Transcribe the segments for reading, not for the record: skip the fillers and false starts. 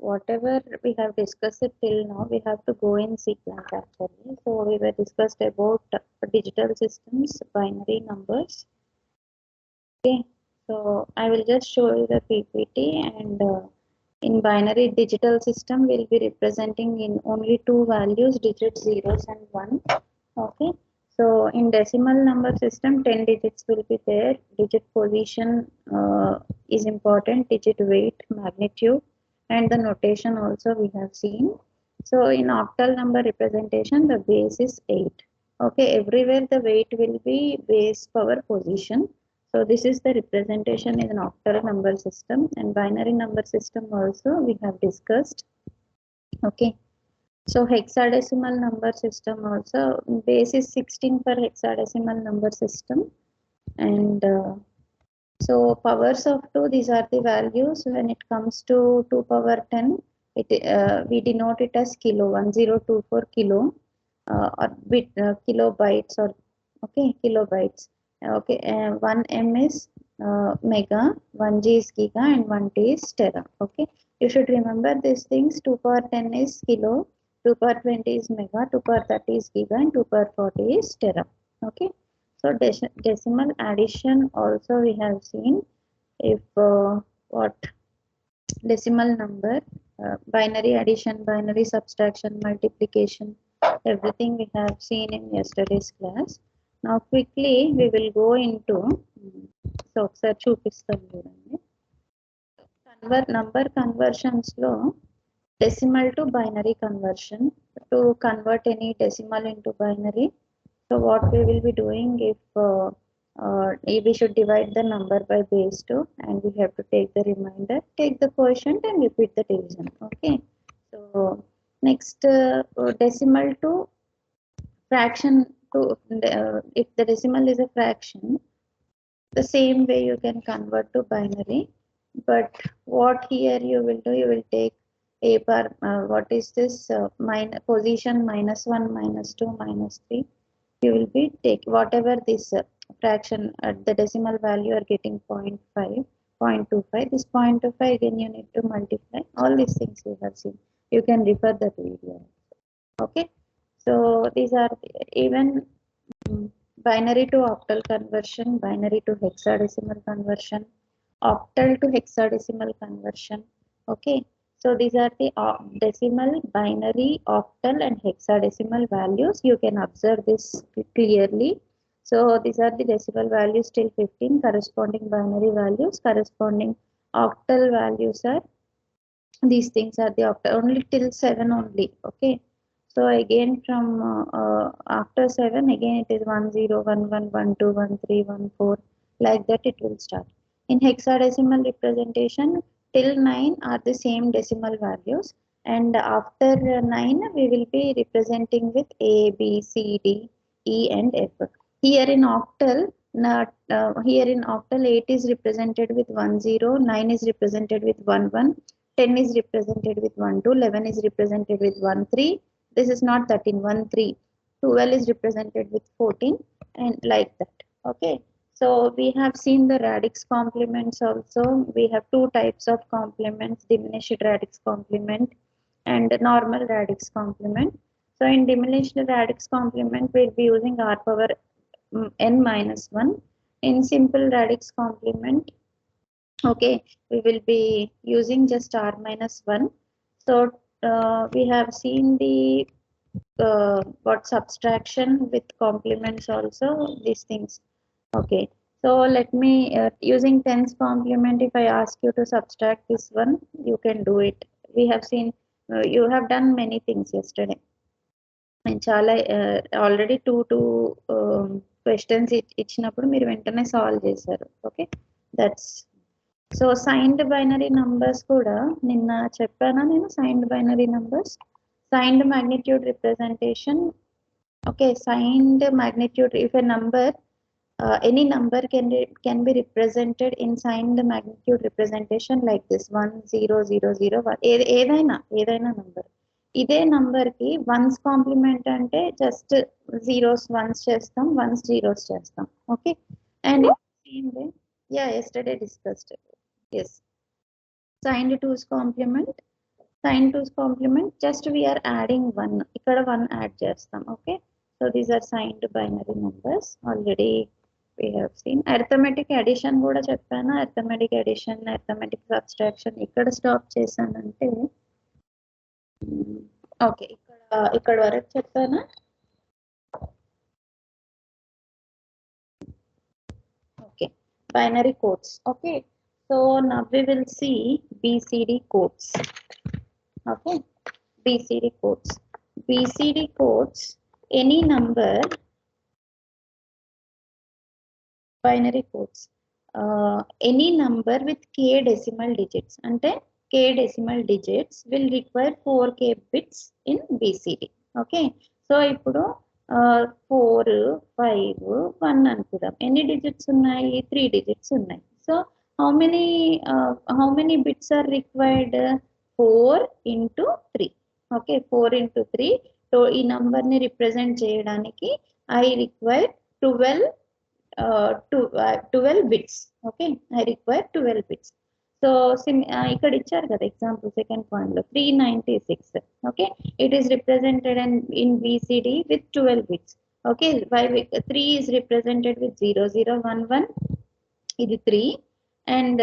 whatever we have discussed till now, we have to go in sequence actually. So we were discussed about digital systems, binary numbers. Okay, so I will just show you the PPT, and in binary digital system we'll be representing in only two values, digits, zeros and one. Okay, so in decimal number system 10 digits will be there. Digit position is important, digit weight, magnitude, and the notation also we have seen. So in octal number representation the base is 8. Okay, everywhere the weight will be base power position. So this is the representation in an octal number system, and binary number system also we have discussed. Okay, so hexadecimal number system also, base is 16 for hexadecimal number system, and so powers of 2, these are the values. When it comes to 2 power 10, we denote it as kilo, 1024 kilo, or bit kilobytes, or okay, kilobytes. Okay, 1 m is mega, 1 g is giga, and 1 t is tera. Okay, you should remember these things. 2 power 10 is kilo, 2 power 20 is mega, 2 power 30 is giga, and 2 power 40 is tera. Okay, so decimal addition also we have seen. If what decimal number, binary addition, binary subtraction, multiplication, everything we have seen in yesterday's class. Now quickly we will go into, so ఒకసారి చూపిస్తాను చూడండి. Number conversions లో decimal to binary conversion, to convert any decimal into binary. So what we will be doing, if we should divide the number by base 2, and we have to take the remainder, take the quotient and repeat the division. Okay, so next decimal to fraction to if the decimal is a fraction, the same way you can convert to binary, but what here you will do, you will take a bar, what is this, position -1, -2, -3. You will be take whatever this fraction at the decimal value are getting 0.5, 0.25. This 0.25 again you need to multiply. All these things we have seen. You can refer that video. Okay, so these are even binary to octal conversion, binary to hexadecimal conversion, octal to hexadecimal conversion. Okay, so these are the decimal, binary, octal and hexadecimal values. You can observe this clearly. So these are the decimal values till 15, corresponding binary values, corresponding octal values are, these things are the octal only till 7 only. Okay, so again from after 7 again it is 1 0 1 1 1 2 1 3 1 4, like that it will start. In hexadecimal representation till 9 are the same decimal values, and after 9 we will be representing with A, B, C, D, E and F. Here in octal, here in octal 8 is represented with 1 0, 9 is represented with 1 1, 10 is represented with 1 2, 11 is represented with 1 3. This is not 13, 1 3. 12 is represented with 14, and like that. Okay, so we have seen the radix complements also. We have two types of complements, diminished radix complement and normal radix complement. So in diminished radix complement we'll be using r power n minus 1. In simple radix complement, okay, we will be using just r minus 1. So we have seen the what subtraction with complements also, these things. Okay, so let me using tens complement, if I ask you to subtract this one, you can do it. We have seen you have done many things yesterday, and chala already two questions ఇచ్చినప్పుడు మీరు వెంటనే solve చేశారు. Okay, that's so signed binary numbers కూడా నిన్న చెప్పానా నేను. Signed binary numbers, signed magnitude representation. Okay, signed magnitude, if a number any number can be represented in signed magnitude representation like this 1 0 0 0 1, ఏదైనా number. ఇదే number కి once complement అంటే just zeros once చేస్తాం, once zeros చేస్తాం. Okay, and same way yesterday discussed. yes, signed twos complement, Sin 2's complement, just we are adding 1. ఇక్కడ 1 add చేస్తాం. Okay. So these are signed binary numbers. Already we have seen. Arithmetic addition కూడా చెప్పాను. Arithmetic addition, arithmetic subtraction ఇక్కడ stop చేశానంటే okay ఇక్కడ వరకు చెప్పానా? Okay. Binary codes. Okay. So now we will see BCD codes. Okay. BCD codes. BCD codes, any number, binary codes, any number with k decimal digits. Ante k decimal digits will require 4k bits in BCD. Okay. So ipudu 4, 5, 1 అనుకుందాం. ఎన్ని digits ఉన్నాయి? 3 digits ఉన్నాయి. So how many bits are required? 4 into 3. Okay, 4 into 3. So ఈ number ని represent చేయడానికి I require 12 bits. Okay, I require 12 bits. So ఇక్కడ ఇచ్చారు కదా ఎగ్జాంపుల్ సెకండ్ పాయింట్ లో 396. Okay, it is represented in BCD with 12 bits. Okay, 3 is represented with 0011, ఇది 3, and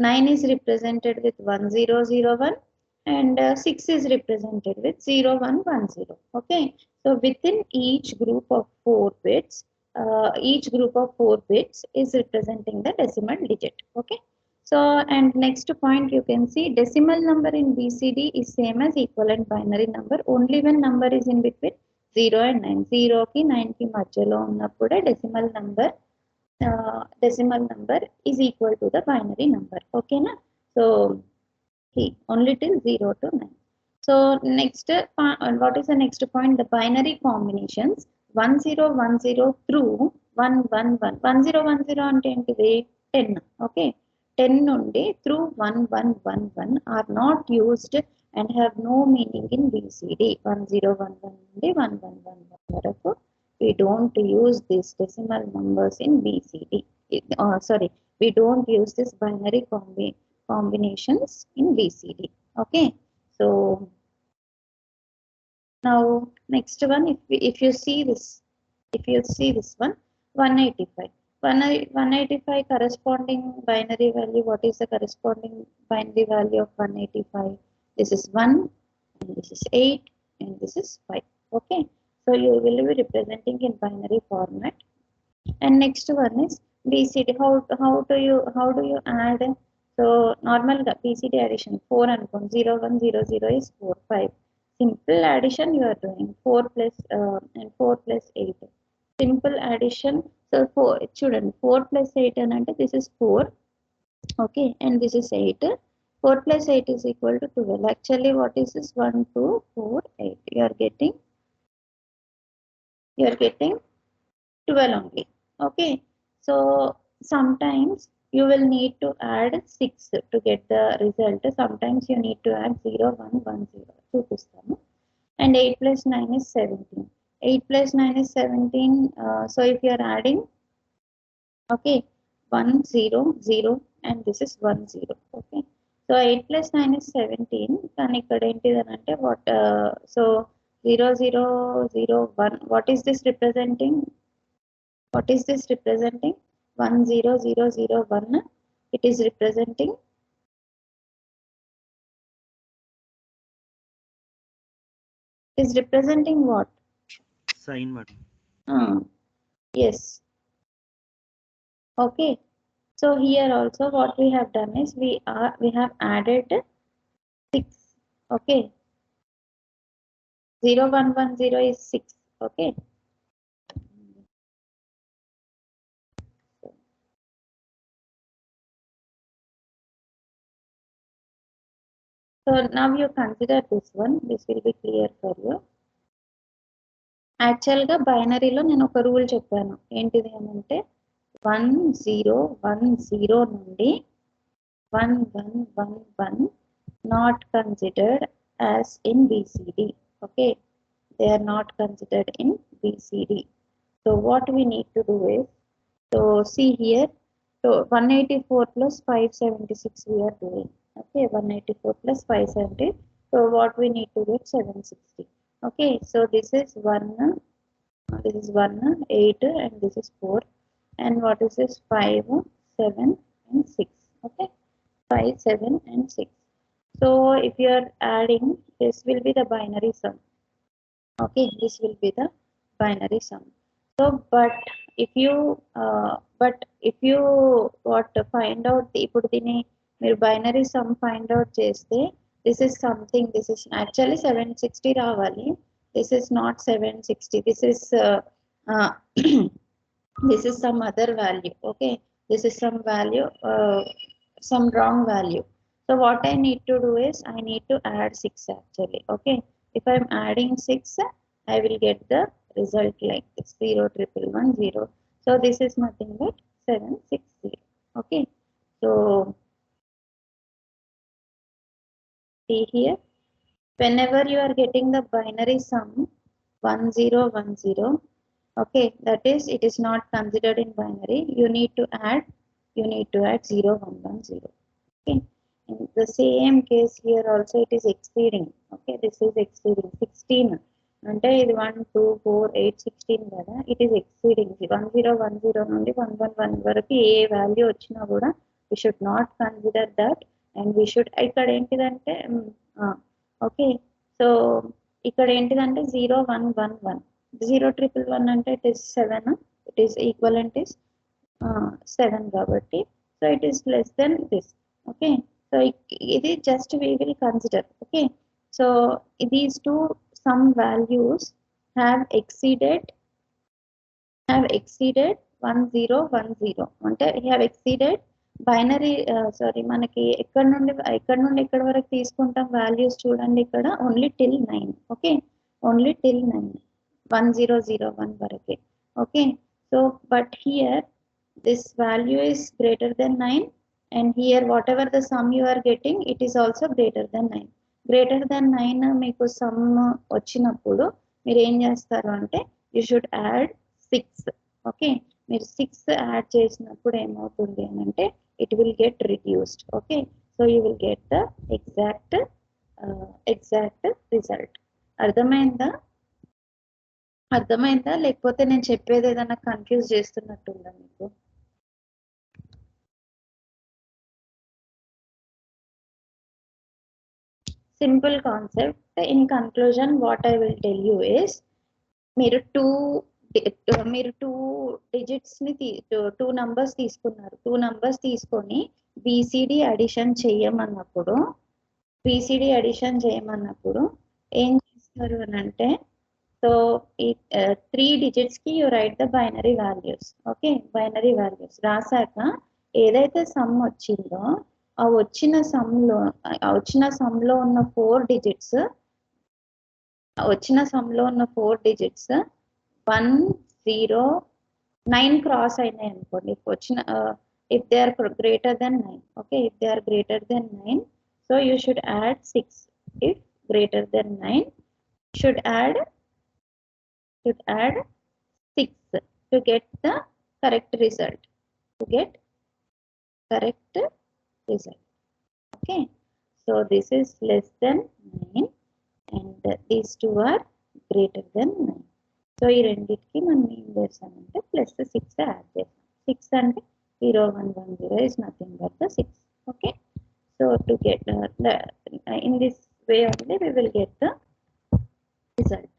9 is represented with 1001, and 6 is represented with 0110. Okay, so within each group of 4 bits, each group of 4 bits is representing the decimal digit. Okay. So, and next point you can see decimal number in BCD is same as equivalent binary number only when number is in between 0 and 9. 0 ki 9 ki మధ్యలో ఉన్నప్పుడు decimal number is equal to the binary number. Okay na? So only till 0 to 9. So next, what is the next point? The binary combinations 1010 through 111. 1010 అంటే ఏంటిది? 10. Okay. 10 నుండి through 1111 are not used and have no meaning in BCD. 1011 నుండి 1111 వరకు we don't use these decimal numbers in BCD. Sorry, we don't use this binary combinations in BCD. Okay. So now next one, if you see this one, 185. 185 corresponding binary value. What is the corresponding binary value of 185? This is 1, and this is 8, and this is 5. Okay. So you will be representing in binary format. And next one is BCD. How do you add? So normal BCD addition 4 and 0 1 0 0 is 4 5. Simple addition you are doing 4 plus and 4 plus 8. Simple addition. So 4 plus 8 and this is 4. Okay, and this is 8. 4 plus 8 is equal to 12. Actually, what is this? 1 2 4 8. You are getting 12 only. Okay. So sometimes you will need to add 6 to get the result. Sometimes you need to add 0 1 1 0. And 8 plus 9 is 17. 8 plus 9 is 17. So if you are adding, okay, 1 0 0 and this is 1 0. Okay. So 8 plus 9 is 17. Then what? So 0 0 0 1. What is this representing? 1 0 0 0 1. It is representing. Is representing what? Sign one. Yes. Okay. So here also what we have done is we have added 6. Okay. 0 1 1 0 is 6. Okay. So now you consider this one. This will be clear for you. Actual ga binary lo nenu oka rule cheppanu. Entidi ante 1 0 1 0 నుండి 1 1 1 1 not considered as in BCD. Okay, they are not considered in BCD. So what we need to do is, so see here, so 184 plus 576 we are doing. Okay, 184 plus 576 So what we need to get 760. Okay, so this is 1, 8, and this is 4. And what is this? 5, 7, and 6. Okay, 5, 7, and 6. So if you are adding, this will be the binary sum. Okay, this will be the binary sum. So but if you what find out ఇప్పుడు దీని మీరు binary sum find out చేస్తే this is something, this is actually 760 రావాలి. This is not 760, this is uh, this is some other value. Okay, this is some value, some wrong value. So what I need to do is I need to add 6 actually. Okay, if I'm adding 6, I will get the result like this, 0 triple 1 0. So this is nothing but 760. Okay, so see here, whenever you are getting the binary sum 1010, okay, that is, it is not considered in binary. You need to add 0110. Okay, in the same case here also it is exceeding. Okay, this is exceeding 16. అంటే ఇది 1 2 4 8 16 కదా, it is exceeding 1010 నుండి 111 వరకు ఏ value వచ్చినా కూడా we should not consider that, and we should ఇక్కడ ఏంటిదంటే okay, so ఇక్కడ ఏంటిదంటే 0111 0 triple 1 అంటే it is 7, it is equivalent is 7 కాబట్టి, so it is less than this. Okay, so ఇది just we will consider. Okay, so these two some values have exceeded 1010 అంటే have exceeded binary, sorry, మనకి ఎక్కడ నుండి ఎక్కడ వరకు తీసుకుంటాం వాల్యూస్ చూడండి, ఇక్కడ only till 9. Okay, only till 9 1001 వరకే. Okay, so but here this value is greater than 9, and here whatever the sum you are getting, it is also greater than 9. Greater than 9 మీకు సమ్ వచ్చినప్పుడు మీరు ఏం చేస్తారు అంటే you should add 6. Okay, మీరు 6 add చేసినప్పుడు ఏమవుతుంది అని అంటే it will get reduced. Okay, so you will get the exact result. అర్థమైందా లేకపోతే నేను చెప్పేది ఏదైనా కన్ఫ్యూజ్ చేస్తున్నట్టుందా మీకు? Simple concept. In conclusion, what I will tell you is, మీరు టూ డిజిట్స్ ని టూ నంబర్స్ తీసుకున్నారు. 2 నంబర్స్ తీసుకొని బీసీడీ అడిషన్ చేయమన్నప్పుడు ఏం చేస్తారు అని అంటే, సో ఈ 3 డిజిట్స్ కి you write the binary values. Okay, binary values రాసాక ఏదైతే సమ్ వచ్చిందో ఆ వచ్చిన సమ్ లో ఉన్న 4 డిజిట్స్ 1 0 9 క్రాస్ అయినాయి అనుకోండి. if they are greater than 9. Okay, if they are greater than 9, so you should add 6. If greater than 9, should add 6 to get the correct result. Okay, so this is less than 9 and these two are greater than 9. So ఈ రెండింటికి మనం ఏం చేస్తామంటే plus 6 add చేస్తాం. 6 అంటే 0110 is nothing but the 6. Okay, so to get in this way only we will get the result.